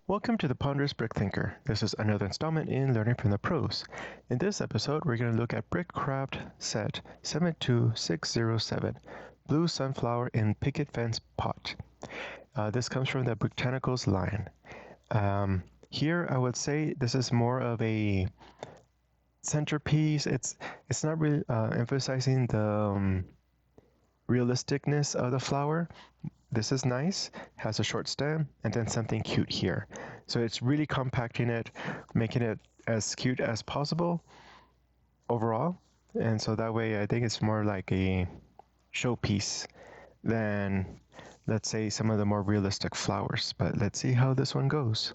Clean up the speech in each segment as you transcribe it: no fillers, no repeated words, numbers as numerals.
Welcome to the Ponderous Brick Thinker. This is another installment in Learning from the Pros. In this episode, we're going to look at Brickcraft set 72607, Blue Sunflower in Picket Fence Pot. This comes from the Bricktanicals line. Here, I would say this is more of a centerpiece. It's not really emphasizing the realisticness of the flower. This is nice, has a short stem, and then something cute here. So it's really compacting it, making it as cute as possible overall. And so that way I think it's more like a showpiece than, let's say, some of the more realistic flowers. But let's see how this one goes.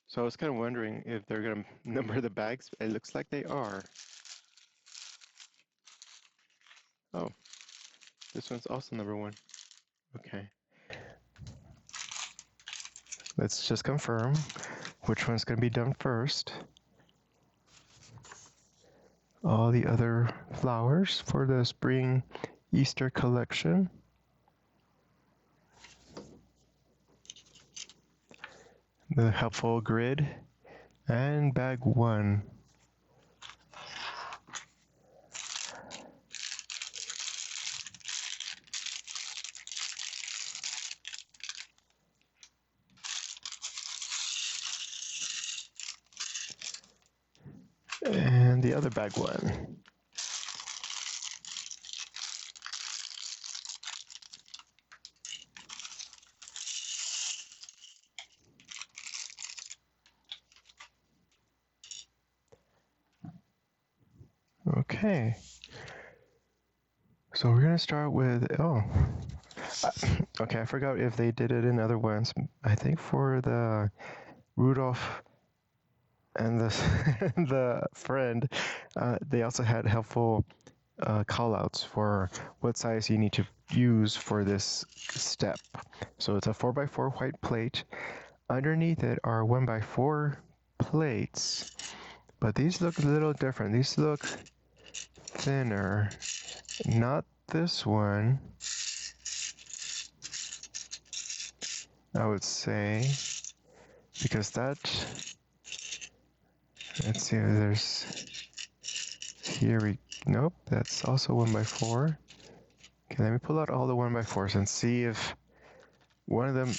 So I was kind of wondering if they're going to number the bags. It looks like they are. Oh, this one's also number one. Okay. Let's just confirm which one's going to be done first. All the other flowers for the spring Easter collection. The helpful grid and bag one. And the other bag one. Okay. So we're going to start with, okay, I forgot if they did it in other ones. I think for the Rudolph and the, the friend, they also had helpful callouts for what size you need to use for this step. So it's a 4x4 white plate. Underneath it are 1x4 plates, but these look a little different. These look thinner. Not this one, I would say, because that, let's see, there's, nope, that's also 1x4. Okay, let me pull out all the 1x4s and see if one of them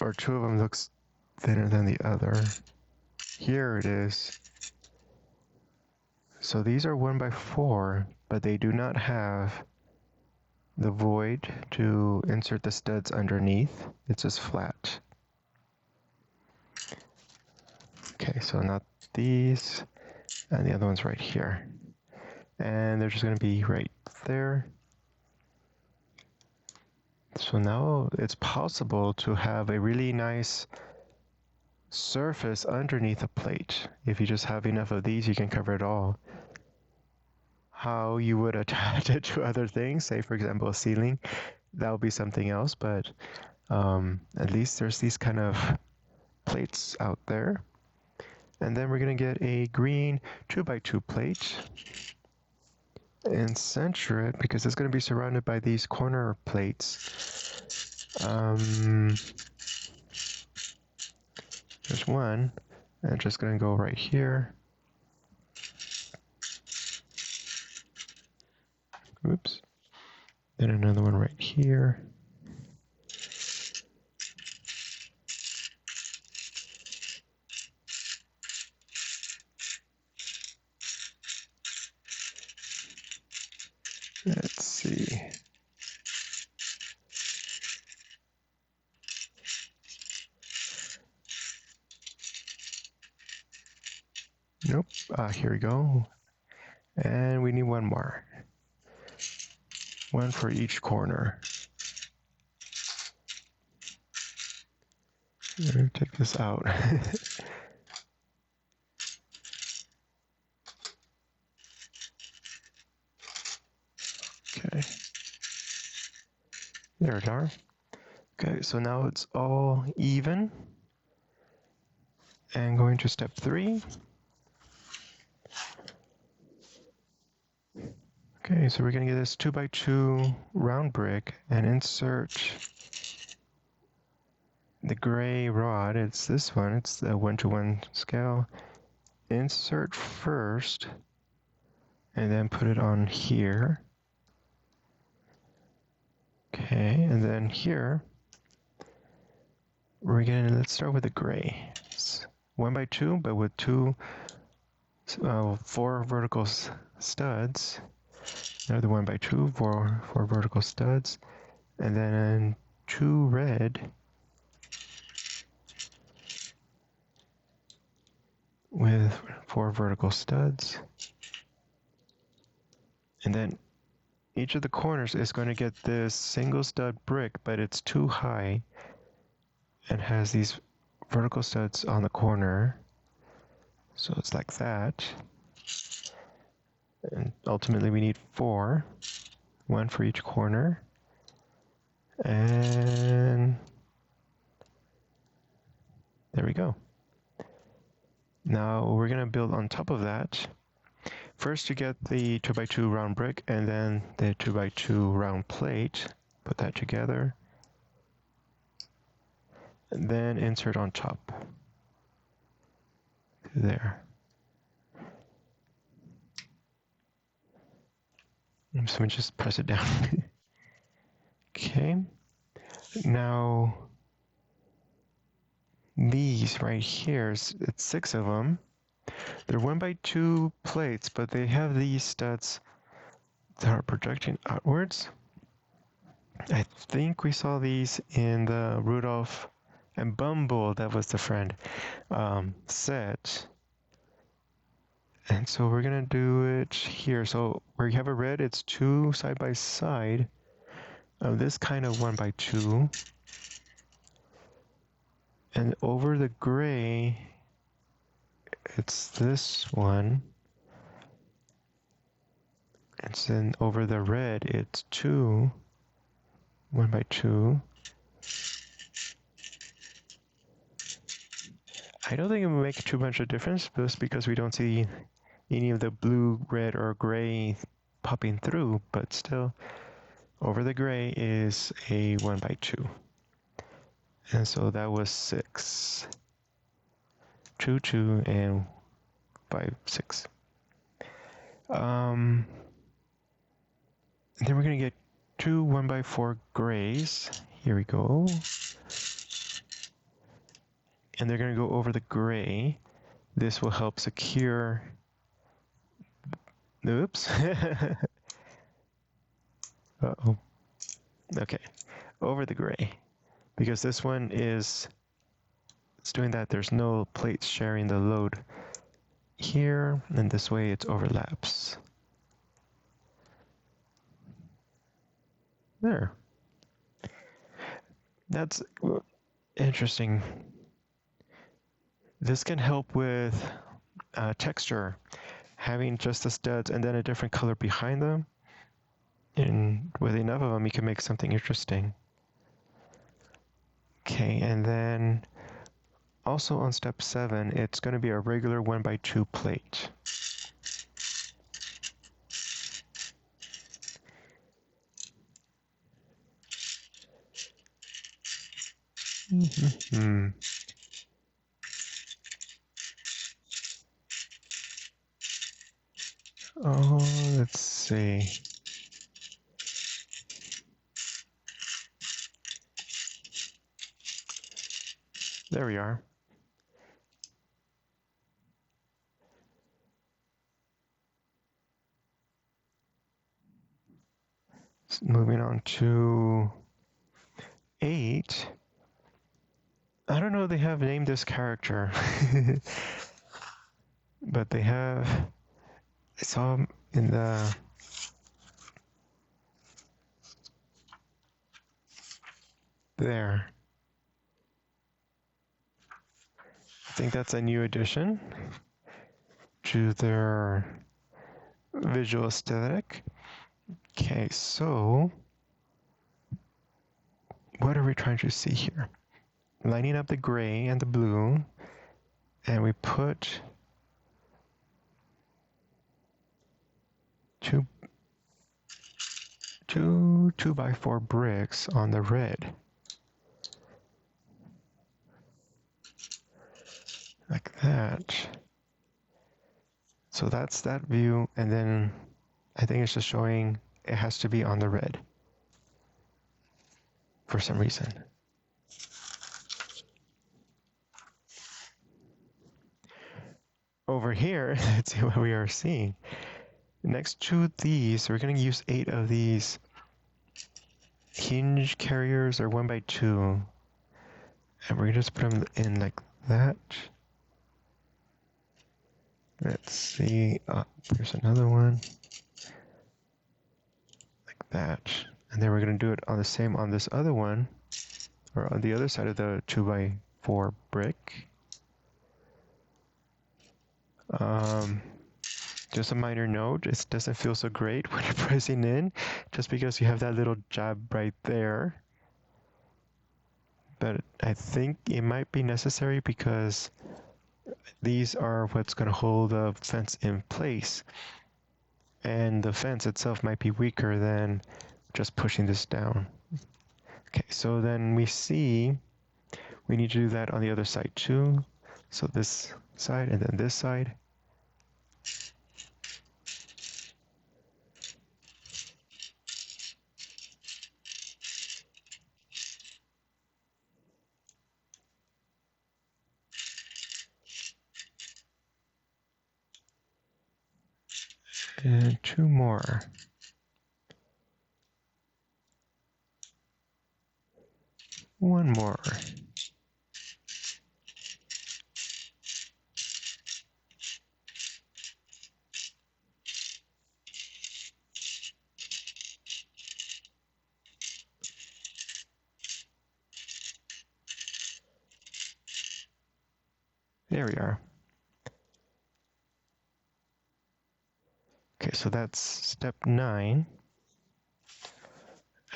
or two of them looks thinner than the other. Here it is. So these are 1x4, but they do not have the void to insert the studs underneath. It's just flat. Okay, so not these, and the other one's right here. And they're just going to be right there. So now it's possible to have a really nice surface underneath a plate. If you just have enough of these, you can cover it all. How you would attach it to other things, say for example a ceiling, that would be something else, but at least there's these kind of plates out there. And then we're going to get a green 2x2 plate and center it because it's going to be surrounded by these corner plates. There's one, and I'm just going to go right here. Oops. Then another one right here. Let's see. Nope. Here we go. And we need one more. One for each corner. Take this out. Okay. There we are. Okay, so now it's all even. And going to step 3. Okay, so we're going to get this 2x2 round brick and insert the gray rod. It's this one, it's the 1:1 scale. Insert first and then put it on here. Okay, and then here let's start with the gray. It's 1x2, but with 4 vertical studs. Another 1x2, four vertical studs, and then 2 red with 4 vertical studs. And then each of the corners is going to get this single stud brick, but it's too high and has these vertical studs on the corner. So it's like that. And ultimately we need 4, 1 for each corner. And there we go. Now we're going to build on top of that. First you get the 2x2 round brick and then the 2x2 round plate. Put that together. And then insert on top. There. So we just press it down. Okay. Now these right here, it's 6 of them. They're 1x2 plates, but they have these studs that are projecting outwards. I think we saw these in the Rudolph and Bumble, that was the friend, set. And so we're gonna do it here. So where you have a red, it's 2 side by side of this kind of 1x2. And over the gray, it's this one. And then over the red, it's 2, 1x2. I don't think it will make too much of a difference, just because we don't see any of the blue, red, or gray popping through, but still, over the gray is a 1x2. And so that was 6. 2, 2, and 5, 6. And then we're going to get 2 1x4 grays. Here we go. And they're going to go over the gray. This will help secure. Oops. Uh-oh. Okay. Over the gray. Because this one it's doing that. There's no plates sharing the load here. And this way it overlaps. There. That's interesting. This can help with texture, having just the studs and then a different color behind them. And with enough of them, you can make something interesting. Okay, and then also on step 7, it's going to be a regular 1x2 plate. Oh, let's see. There we are. Moving on to 8. I don't know if they have named this character, but they have. I saw him in the there. I think that's a new addition to their visual aesthetic. Okay, so what are we trying to see here? Lining up the gray and the blue, and we put two 2x4 bricks on the red. Like that. So that's that view, and then I think it's just showing it has to be on the red for some reason. Over here, let's see what we are seeing. Next to these, we're going to use 8 of these hinge carriers or 1x2. And we're going to just put them in like that. Let's see. There's another one. Like that. And then we're going to do it on the same on this other one. Or on the other side of the 2x4 brick. Just a minor note, it doesn't feel so great when you're pressing in, just because you have that little jab right there. But I think it might be necessary because these are what's going to hold the fence in place. And the fence itself might be weaker than just pushing this down. Okay, so then we see we need to do that on the other side too. So this side and then this side. And 2 more. One more. There we are. Okay, so that's step 9.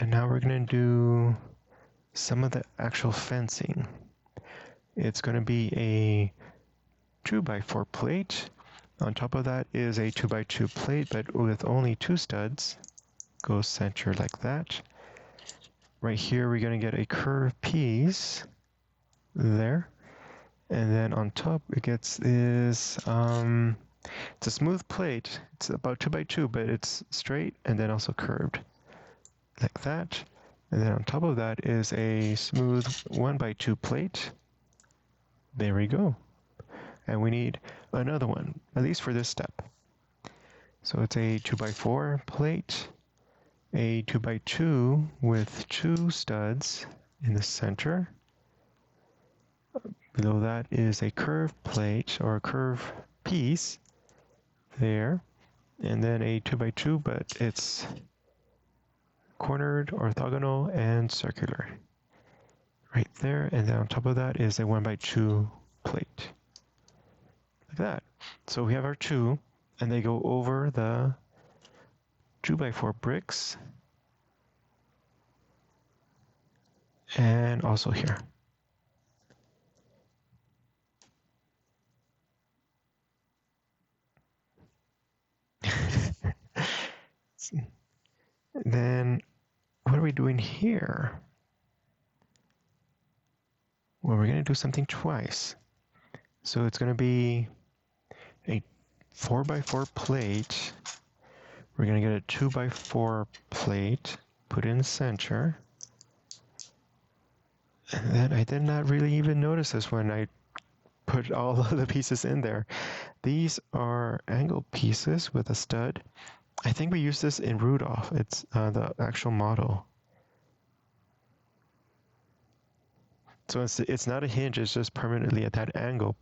And now we're going to do some of the actual fencing. It's going to be a 2x4 plate. On top of that is a 2x2 plate, but with only 2 studs. Goes center like that. Right here, we're going to get a curved piece there. And then on top, it gets this, it's a smooth plate. It's about 2x2, but it's straight and then also curved. Like that. And then on top of that is a smooth 1x2 plate. There we go. And we need another one, at least for this step. So it's a 2x4 plate, a 2x2 with 2 studs in the center. Below that is a curved plate or a curved piece there. And then a 2x2, but it's cornered, orthogonal, and circular. Right there. And then on top of that is a 1x2 plate. Like that. So we have our 2, and they go over the 2x4 bricks. And also here. Then what are we doing here? Well, we're going to do something twice. So it's going to be a 4x4 plate. We're going to get a 2x4 plate, put in the center. And then I did not really even notice this when I put all of the pieces in there. These are angled pieces with a stud. I think we use this in Rudolph. It's the actual model. So it's not a hinge, it's just permanently at that angle.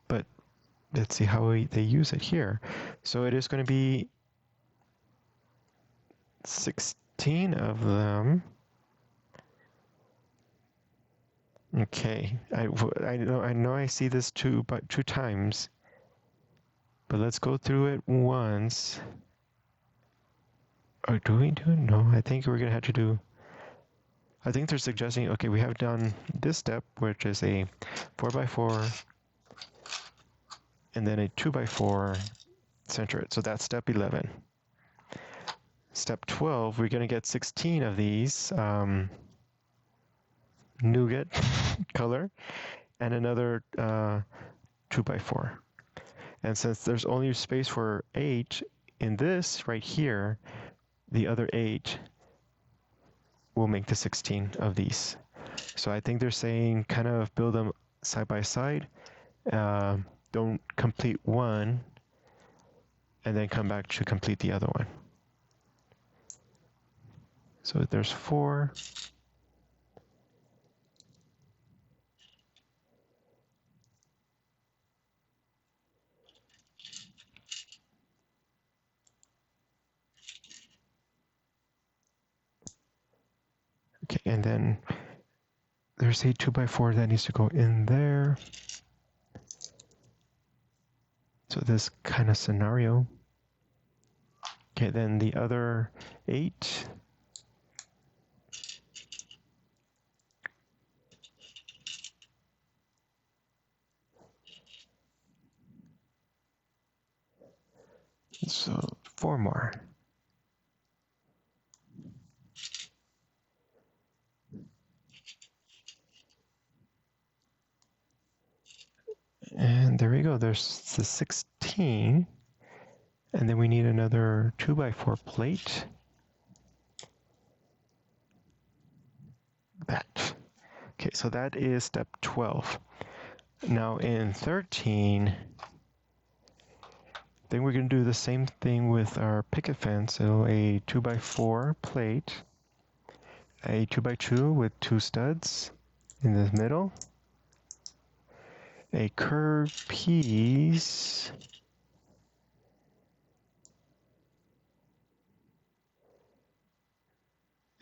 But let's see how they use it here. So it is going to be 16 of them. Okay, I know I see this two times, but let's go through it once. Oh, do we do it? No, I think we're gonna have to do. I think they're suggesting. Okay, we have done this step, which is a 4x4, and then a 2x4, center it. So that's step 11. Step 12, we're gonna get 16 of these nougat color, and another 2x4. And since there's only space for 8 in this right here, the other 8 will make the 16 of these. So I think they're saying kind of build them side by side. Don't complete one and then come back to complete the other one. So there's 4. Okay, and then there's a 2x4 that needs to go in there. So this kind of scenario. Okay, then the other 8. So 4 more. And there we go, there's the 16. And then we need another 2x4 plate. That. Okay, so that is step 12. Now in 13, then we're going to do the same thing with our picket fence. So a 2x4 plate, a 2x2 with 2 studs in the middle, a curved piece,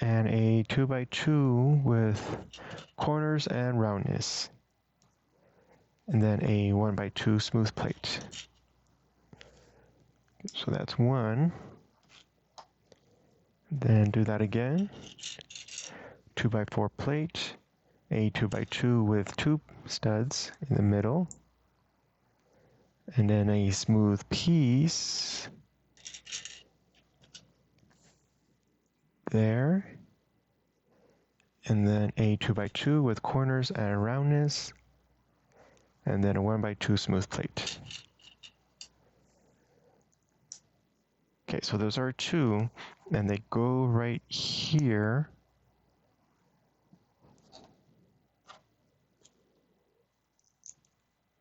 and a 2x2 with corners and roundness, and then a 1x2 smooth plate. So that's 1. Then do that again. 2x4 plate, a 2x2 with 2 studs in the middle, and then a smooth piece there, and then a 2x2 with corners and roundness, and then a 1x2 smooth plate. Okay, so those are 2, and they go right here.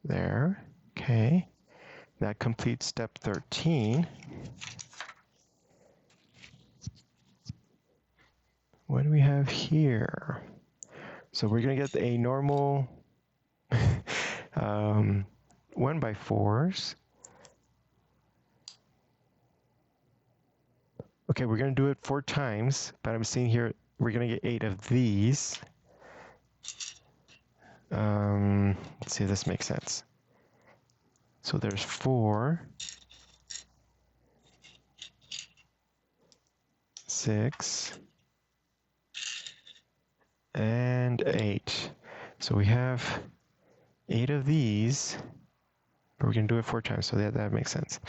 There, okay. That completes step 13. What do we have here? So we're gonna get a normal 1x4s. Okay, we're gonna do it 4 times, but I'm seeing here we're gonna get 8 of these. Let's see if this makes sense. So there's 4, 6, and 8. So we have 8 of these, but we're gonna do it 4 times, so that makes sense.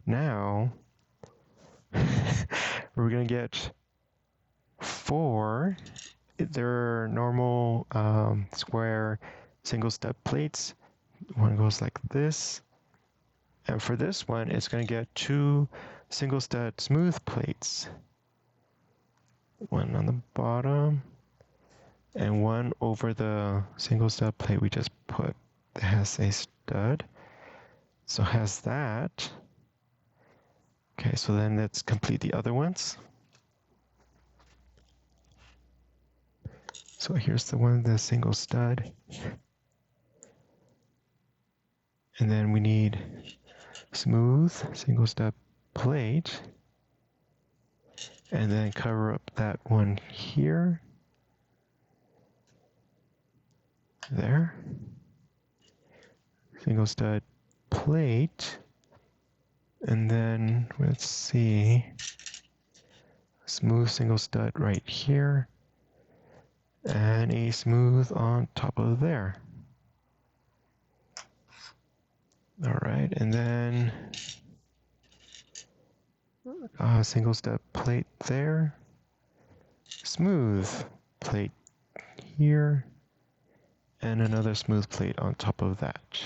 Now, we're gonna get 4. They're normal square single step plates. One goes like this. And for this one, it's going to get 2 single step smooth plates. One on the bottom and one over the single step plate we just put. It has a stud. So it has that. Okay, so then let's complete the other ones. So here's the one, the single stud. And then we need smooth single step plate. And then cover up that one here. There. Single stud plate. And then let's see. smooth single stud right here, and a smooth on top of there. All right, and then a single stud plate there, smooth plate here, and another smooth plate on top of that.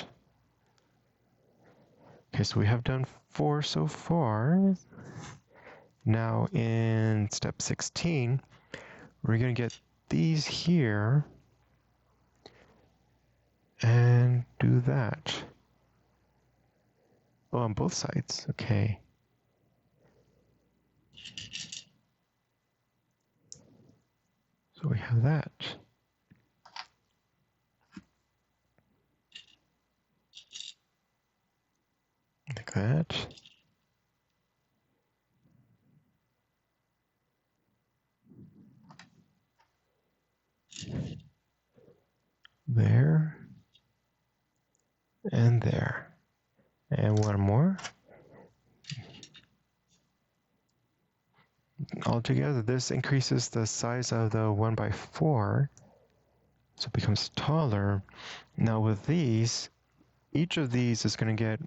Okay, so we have done 4 so far. Now in step 16, we're going to get these here and do that. Oh, on both sides. Okay. So we have that. Like that. There. And there. And one more. Altogether, this increases the size of the 1x4, so it becomes taller. Now with these, each of these is going to get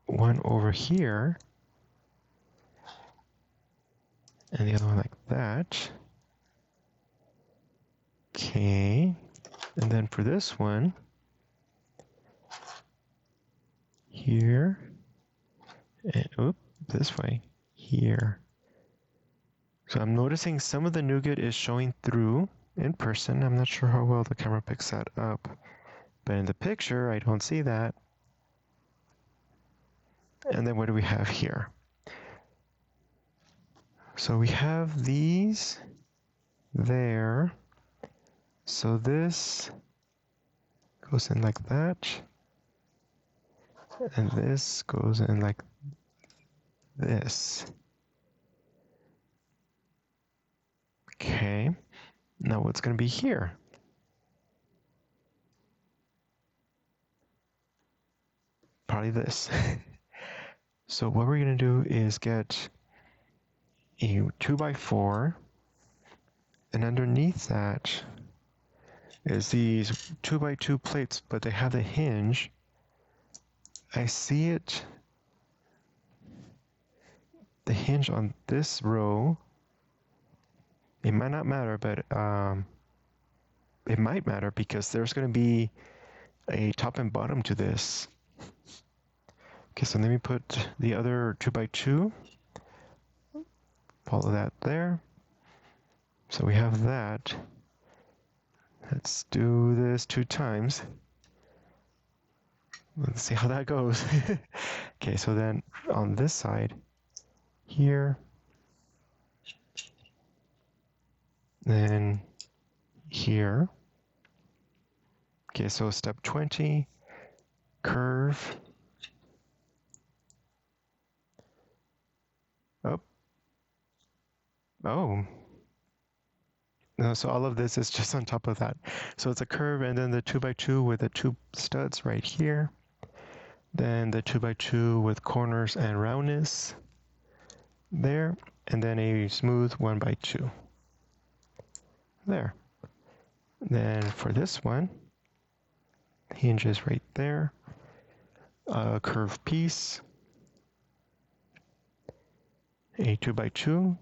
one over here, and the other one like that. Okay, and then for this one, here, and this way, here. So I'm noticing some of the nougat is showing through in person. I'm not sure how well the camera picks that up, but in the picture, I don't see that. And then what do we have here? So we have these there. So this goes in like that. And this goes in like this. Okay, now what's going to be here? Probably this. So what we're going to do is get a 2x4, and underneath that is these 2x2 plates, but they have the hinge. I see it, the hinge on this row. It might not matter, but it might matter because there's going to be a top and bottom to this. Okay, so let me put the other 2x2. Follow that there. So we have that. Let's do this 2 times. Let's see how that goes. Okay, so then on this side, here, then here. Okay, so step 20, curve. Up. Oh. No, so all of this is just on top of that. So it's a curve, and then the 2x2 with the 2 studs right here. Then the 2x2 with corners and roundness there, and then a smooth 1x2 there. Then for this one, hinges right there, a curved piece, a 2x2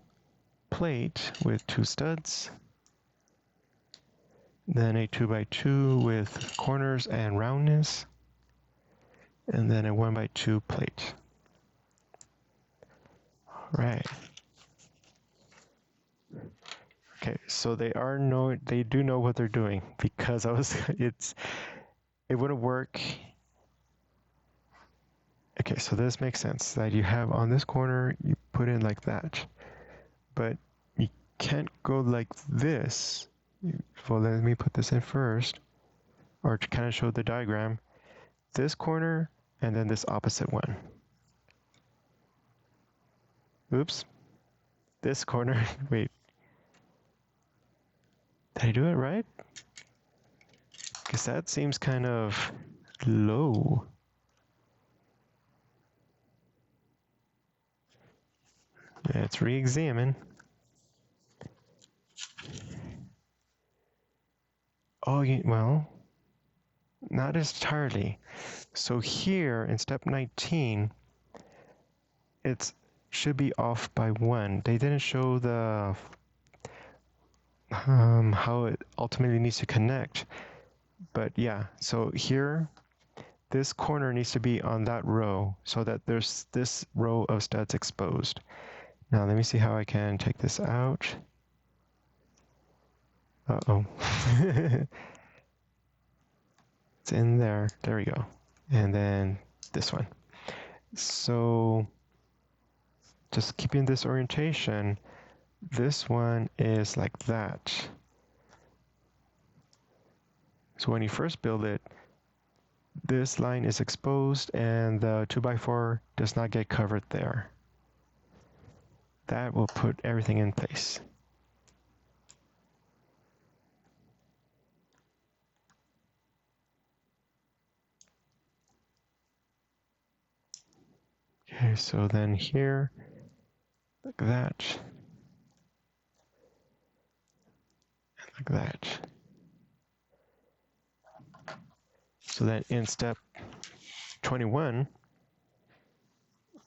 plate with 2 studs, then a 2x2 with corners and roundness, and then a 1x2 plate. Right. Okay, so they do know what they're doing, because it wouldn't work. Okay, so this makes sense that you have on this corner, you put in like that, but you can't go like this. Well, let me put this in first, or to kind of show the diagram, this corner and then this opposite one. Oops, this corner, wait. Did I do it right? Because that seems kind of low. Let's re-examine. Oh, well, not entirely. So here in step 19, it should be off by 1. They didn't show the how it ultimately needs to connect. But yeah, so here, this corner needs to be on that row so that there's this row of studs exposed. Now let me see how I can take this out. Uh-oh. It's in there. There we go. And then this one. So just keeping this orientation, this one is like that. So when you first build it, this line is exposed and the 2x4 does not get covered there. That will put everything in place. Okay, so then here, like that, and like that. So then in step 21,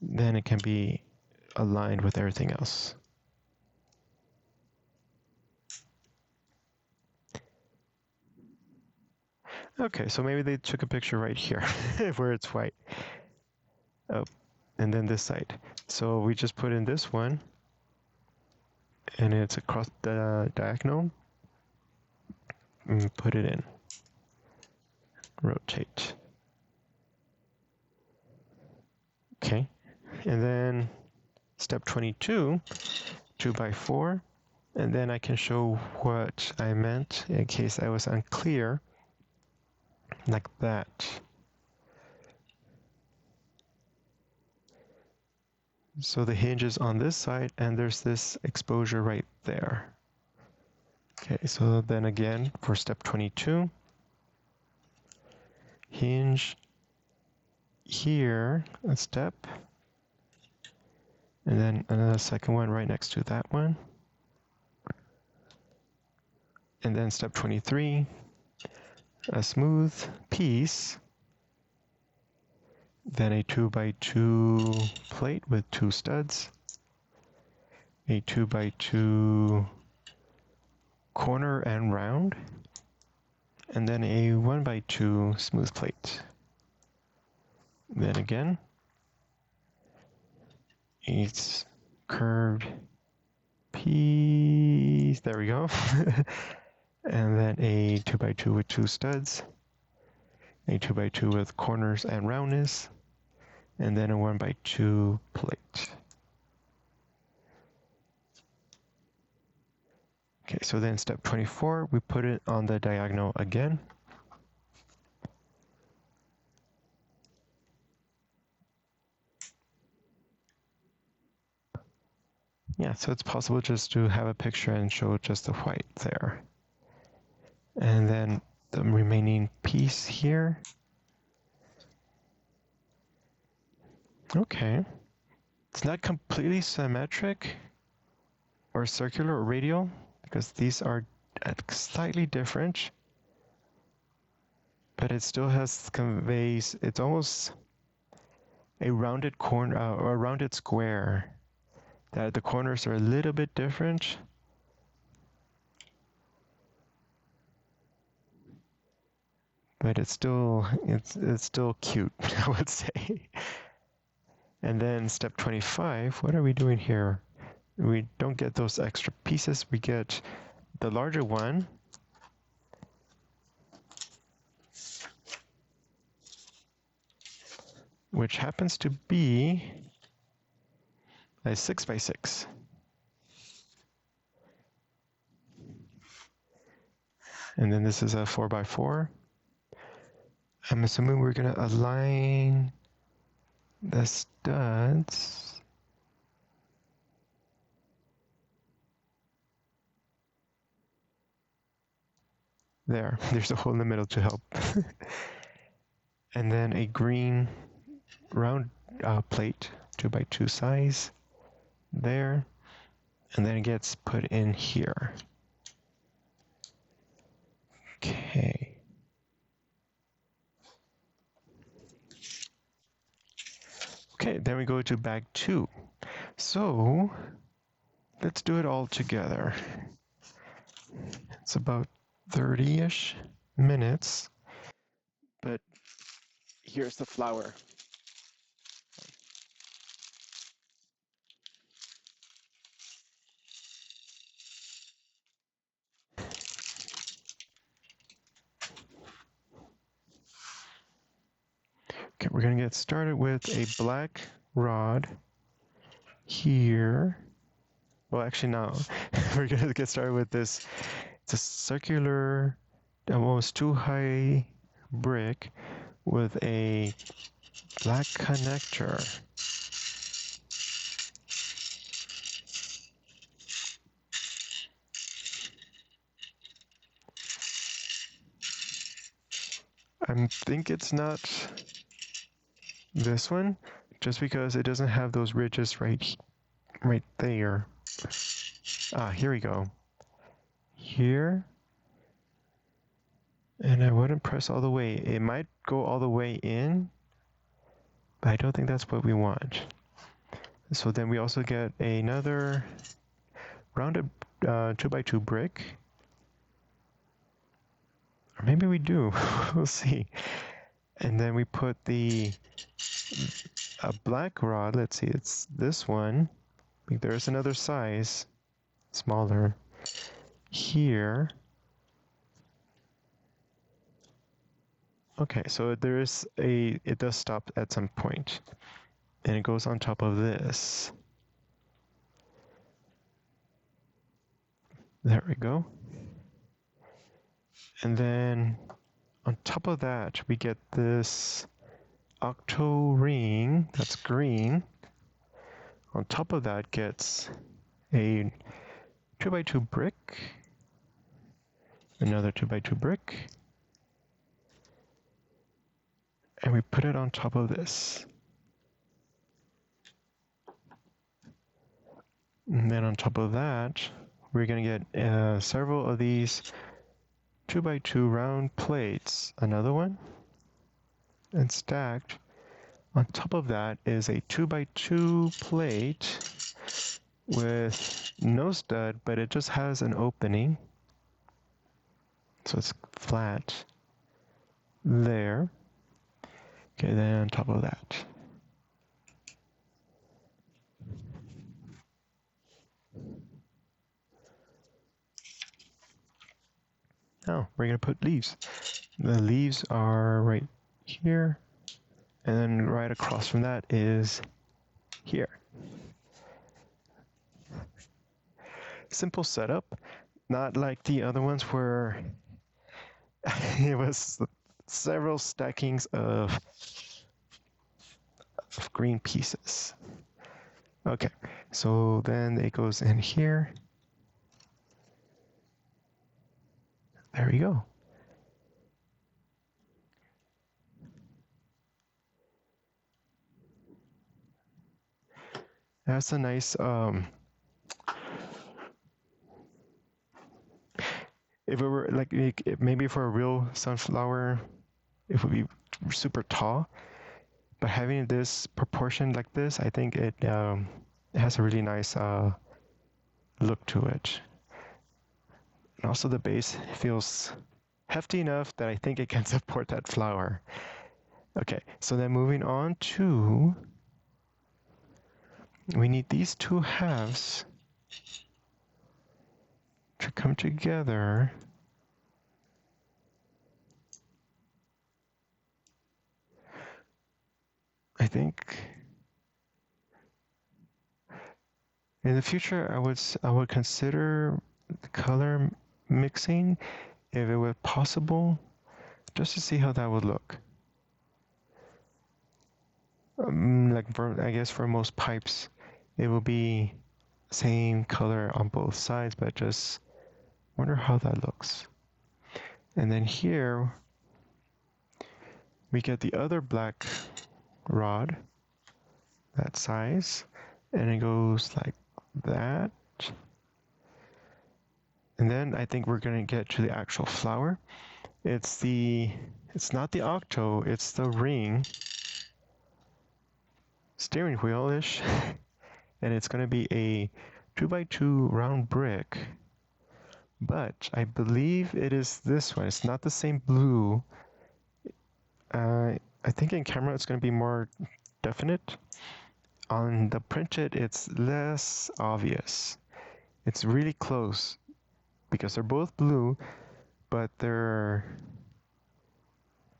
then it can be aligned with everything else. Okay, so maybe they took a picture right here where it's white. Oh, and then this side. So we just put in this one, and it's across the diagonal. And put it in. Rotate. Okay, and then step 22, 2x4, and then I can show what I meant in case I was unclear, like that. So the hinge is on this side, and there's this exposure right there. Okay, so then again, for step 22, hinge here, a step, and then another second one right next to that one. And then step 23, a smooth piece, then a 2x2 plate with 2 studs, a 2x2 corner and round, and then a 1x2 smooth plate. Then again, it's curved piece, there we go. And then a 2x2 with 2 studs, a 2x2 with corners and roundness, and then a 1x2 plate. Okay, so then step 24, we put it on the diagonal again. Yeah, so it's possible just to have a picture and show just the white there. And then the remaining piece here. Okay. It's not completely symmetric or circular or radial because these are slightly different. But it still conveys, it's almost a rounded corner or a rounded square. That the corners are a little bit different. But it's still cute, I would say. And then step 25, what are we doing here? We don't get those extra pieces, we get the larger one. Which happens to be a 6x6. And then this is a 4x4. I'm assuming we're going to align the studs. There's a hole in the middle to help. And then a green round plate, 2x2 size, there. And then it gets put in here. Okay. Okay, then we go to bag 2. So let's do it all together. It's about 30-ish minutes, but here's the flour. Okay, we're gonna get started with a black rod here. Well, actually, no. We're gonna get started with this. It's a circular, almost too high brick with a black connector. I think it's not this one, just because it doesn't have those ridges right there. Here we go. Here. And I wouldn't press all the way. It might go all the way in, but I don't think that's what we want. So then we also get another rounded 2x2 brick. Or maybe we do. We'll see. And then we put a black rod. Let's see, it's this one. There's another size, smaller, here. Okay, so it does stop at some point, and it goes on top of this. There we go. And then on top of that, we get this octo ring that's green. On top of that gets a 2x2 brick, another 2x2 brick, and we put it on top of this. And then on top of that, we're going to get several of these 2x2 round plates, another one, and stacked. On top of that is a 2x2 plate with no stud, but it just has an opening. So it's flat there. Okay, then on top of that. Oh, we're gonna put leaves. The leaves are right here, and then right across from that is here. Simple setup, not like the other ones where it was several stackings of green pieces. Okay, so then it goes in here. There we go. That's a nice, if it were like maybe for a real sunflower, it would be super tall. But having this proportion like this, I think it has a really nice look to it. And also the base feels hefty enough that I think it can support that flower. Okay, so then moving on to, we need these two halves to come together. I think in the future I would consider the color mixing if it were possible, just to see how that would look. I guess for most pipes, it will be same color on both sides, but just wonder how that looks. And then here we get the other black rod, that size, and it goes like that. And then I think we're going to get to the actual flower. It's not the octo, it's the ring steering wheel-ish. And it's going to be a 2x2 round brick. But I believe it is this one. It's not the same blue. I think in camera it's going to be more definite. On the printed, it's less obvious. It's really close because they're both blue, but they're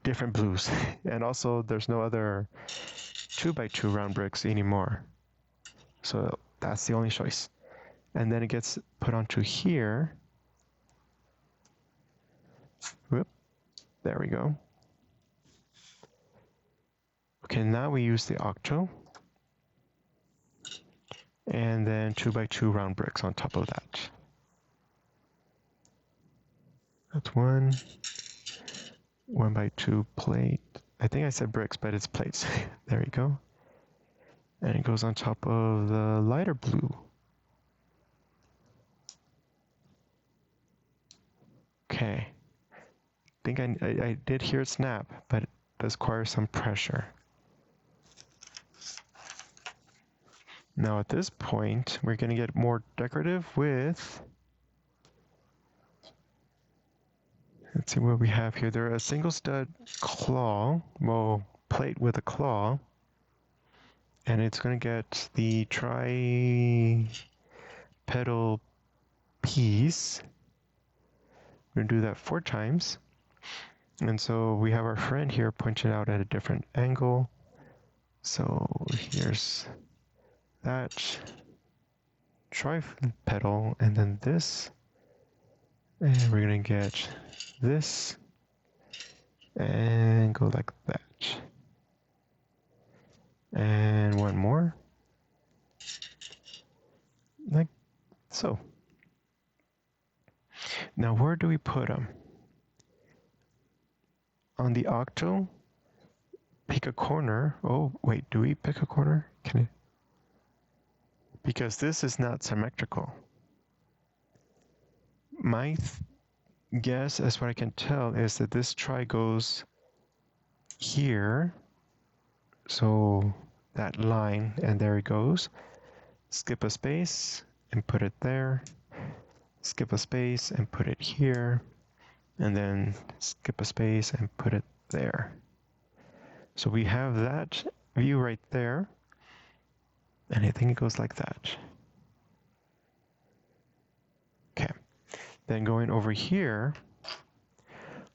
different blues. And also there's no other 2x2 round bricks anymore. So that's the only choice. And then it gets put onto here. Whoop, there we go. Okay, now we use the octo. And then 2x2 round bricks on top of that. That's 1x2 plate. I think I said bricks, but it's plates. There we go. And it goes on top of the lighter blue. Okay. I think I did hear it snap, but it does require some pressure. Now at this point, we're going to get more decorative with... Let's see what we have here. There are a single stud claw, well, plate with a claw. And it's going to get the tri-petal piece. We're going to do that 4 times. And so we have our friend here pointed out at a different angle. So here's that tri-petal, and then this. And we're going to get this and go like that. And one more. Like so. Now where do we put them? On the octo, pick a corner. Oh, wait, do we pick a corner? Can I? Because this is not symmetrical. My guess, as what I can tell, is that this tri goes here. So that line, and there it goes. Skip a space and put it there. Skip a space and put it here. And then skip a space and put it there. So we have that view right there. And I think it goes like that. Okay. Then going over here,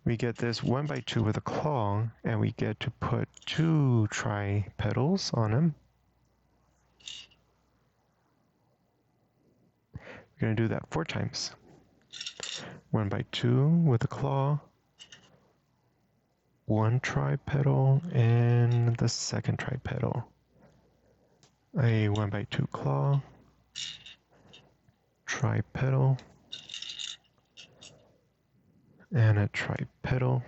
we get this 1x2 with a claw, and we get to put 2 tri-petals on them. We're going to do that 4 times. 1x2 with a claw, 1 tri-petal, and the second tri-petal. A 1x2 claw, tri-petal, and a tri-petal,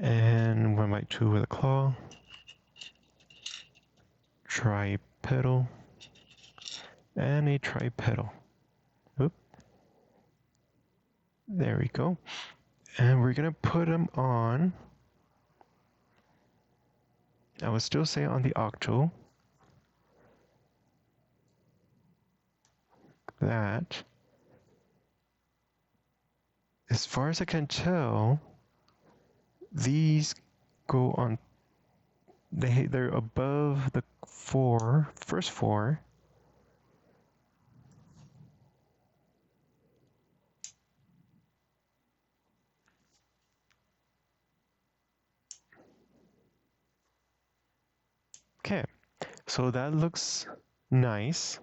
and 1x2 with a claw, tri-petal, and a tri-petal. Oop. There we go. And we're going to put them on, I would still say on the octo. That. As far as I can tell, these go on, they're above the first four. Okay, so that looks nice.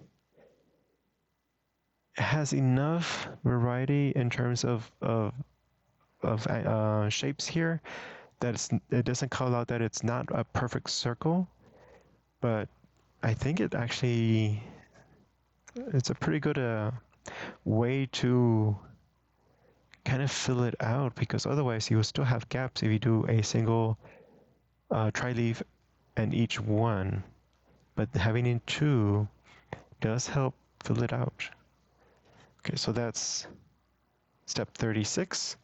It has enough variety in terms of shapes here that it doesn't call out that it's not a perfect circle, but I think it's a pretty good way to kind of fill it out, because otherwise you will still have gaps if you do a single tri-leaf in each one, but having in 2 does help fill it out. Okay, so that's step 36.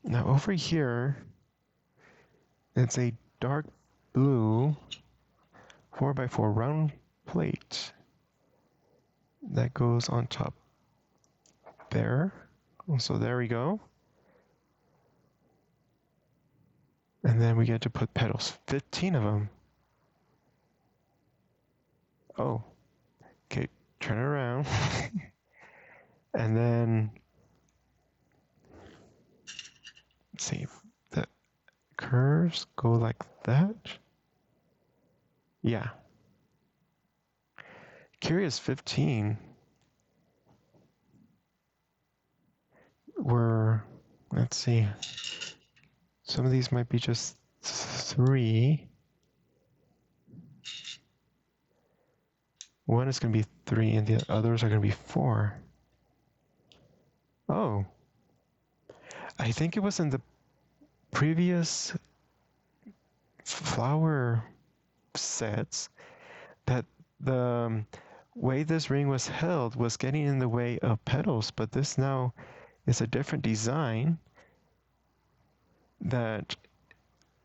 Now over here, it's a dark blue 4x4 round plate that goes on top there. So there we go. And then we get to put petals, 15 of them. Oh, okay, turn it around. And then, let's see, the curves go like that. Yeah. Curious 15 were, let's see, some of these might be just 3. One is going to be 3 and the others are going to be 4. Oh, I think it was in the previous flower sets that the way this ring was held was getting in the way of petals, but this now is a different design that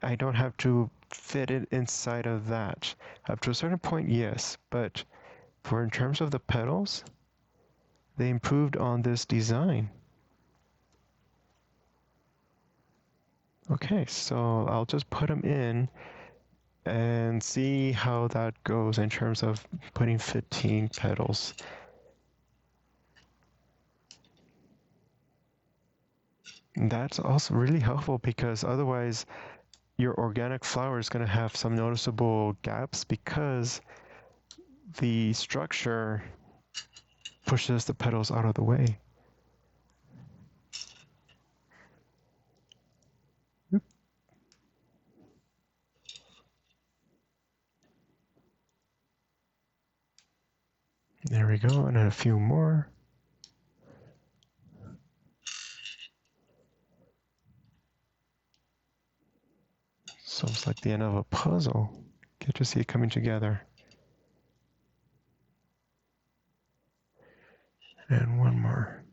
I don't have to fit it inside of that. Up to a certain point, yes, but for in terms of the petals, they improved on this design. Okay, so I'll just put them in and see how that goes in terms of putting 15 petals. That's also really helpful because otherwise your organic flower is going to have some noticeable gaps because the structure pushes the petals out of the way. Oop. There we go, and a few more. So it's like the end of a puzzle. Get to see it coming together. And one more.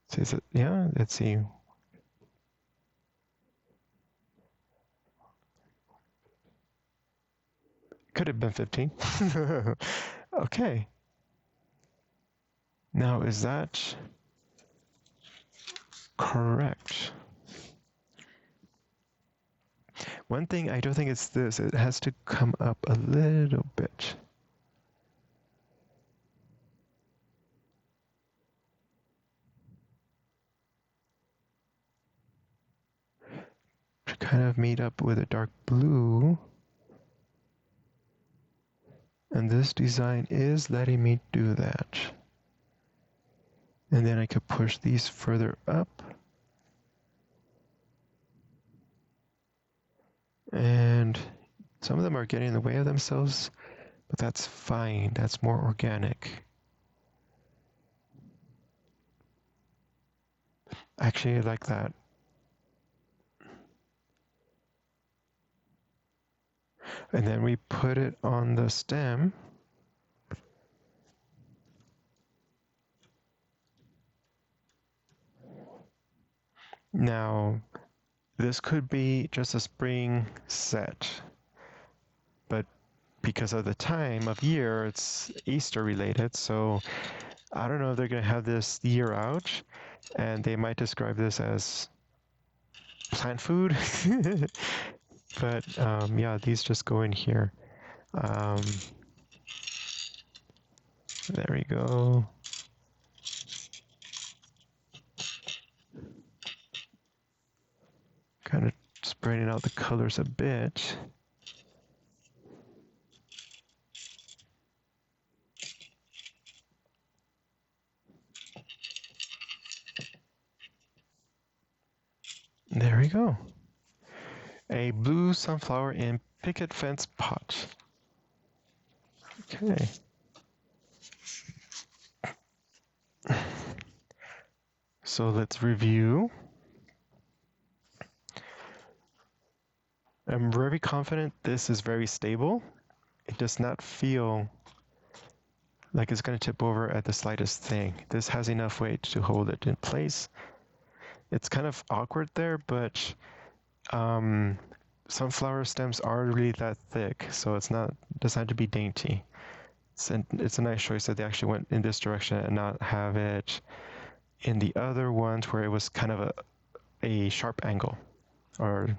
So is it, yeah, let's see. Could have been 15. Okay. Now, is that correct? One thing I don't think it's this. It has to come up a little bit. To kind of meet up with a dark blue. And this design is letting me do that. And then I could push these further up. And some of them are getting in the way of themselves, but that's fine. That's more organic. Actually, I like that. And then we put it on the stem. Now, this could be just a spring set, but because of the time of year, it's Easter related, so I don't know if they're going to have this year out, and they might describe this as plant food. But yeah, these just go in here. There we go. Kind of spreading out the colors a bit. There we go. A blue sunflower in picket fence pot. Okay. So let's review. I'm very confident this is very stable. it does not feel like it's going to tip over at the slightest thing. This has enough weight to hold it in place. It's kind of awkward there, but sunflower stems are really that thick, so doesn't have to be dainty. It's a nice choice that they actually went in this direction and not have it in the other ones where it was kind of a sharp angle, or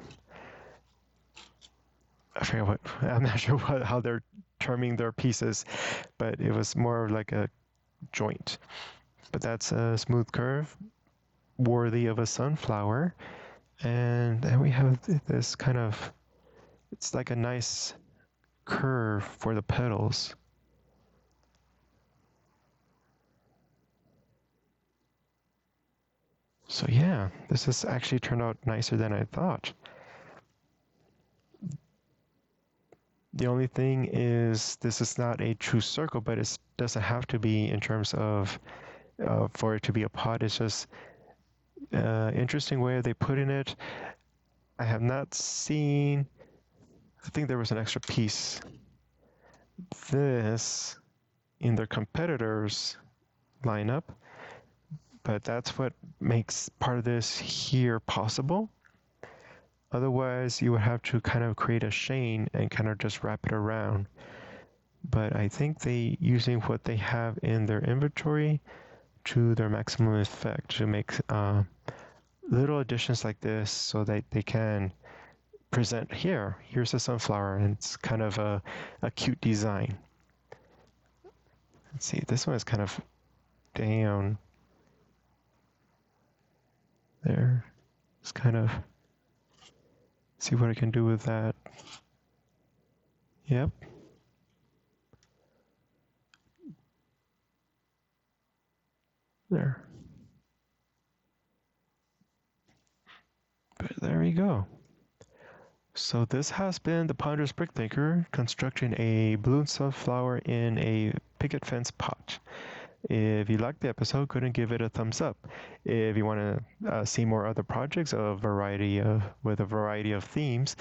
I forget what, I'm not sure how they're terming their pieces, but it was more like a joint. But that's a smooth curve, worthy of a sunflower. And then we have this kind of, it's like a nice curve for the petals. So yeah, this has actually turned out nicer than I thought. The only thing is this is not a true circle, but it doesn't have to be in terms of for it to be a pot. It's just interesting way they put in it. I have not seen, I think there was an extra piece, this in their competitors lineup, but that's what makes part of this here possible. Otherwise, you would have to kind of create a chain and kind of just wrap it around. But I think they using what they have in their inventory to their maximum effect to make little additions like this so that they can present here's a sunflower, and it's kind of a cute design. Let's see, this one is kind of down there. It's kind of, see what I can do with that. Yep. There. But there we go. So this has been the Ponderous Brick Thinker constructing a balloon sunflower in a picket fence pot. If you liked the episode, go and give it a thumbs up. If you want to see more other projects with a variety of themes,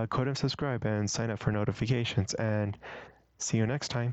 go and subscribe and sign up for notifications. And see you next time.